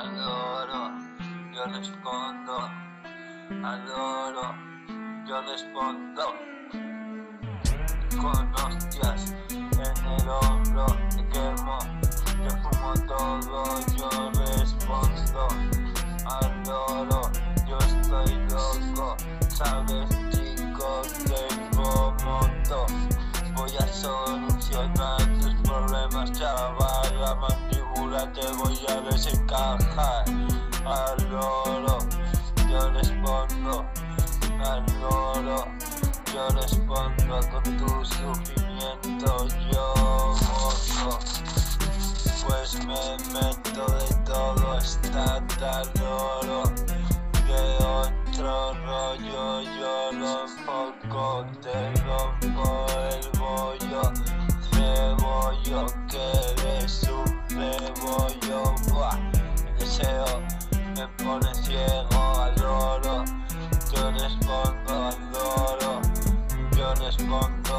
Adoro, yo respondo. Adoro, yo respondo. Con hostias en el hombro te quemo. Yo fumo todo, yo respondo. Adoro, yo estoy loco. Sabes, chico, tengo moto. Voy a solucionar tus problemas, chaval. La mandíbula te voy a desencajar. Adoro, yo respondo. Adoro, yo respondo con tu sufrimiento. Yo gozo, pues me meto de todo. Está tan oro que otro rollo. Yo lo enfoco, te rompo el bollo. Cebollo, que eres un cebollo. Buah, el deseo me pone ciego. Adoro, yo respondo. Adoro, yo respondo.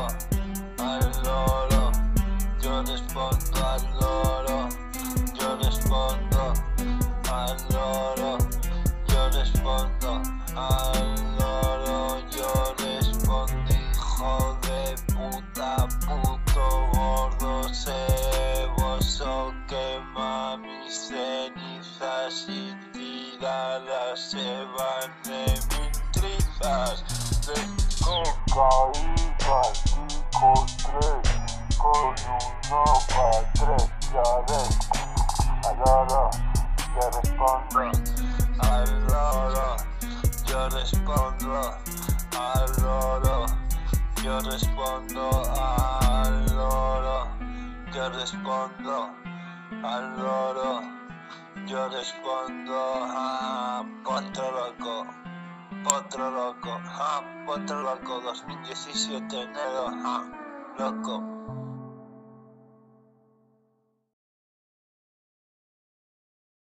Adoro, yo respondo. Adoro, yo respondo. Adoro, yo respondo. Adoro, yo respondo. Hijo de puta, puto gordo, ceboso, quema mis cenizas y tiradas se van de mis trizas. De cocaína, pico 3, con uno pa' 3, ya ves. Adoro, yo respondo. Adoro, yo respondo. Adoro, yo respondo. Adoro, yo respondo. Adoro, yo respondo. Potro loco, 2017 enero, loco.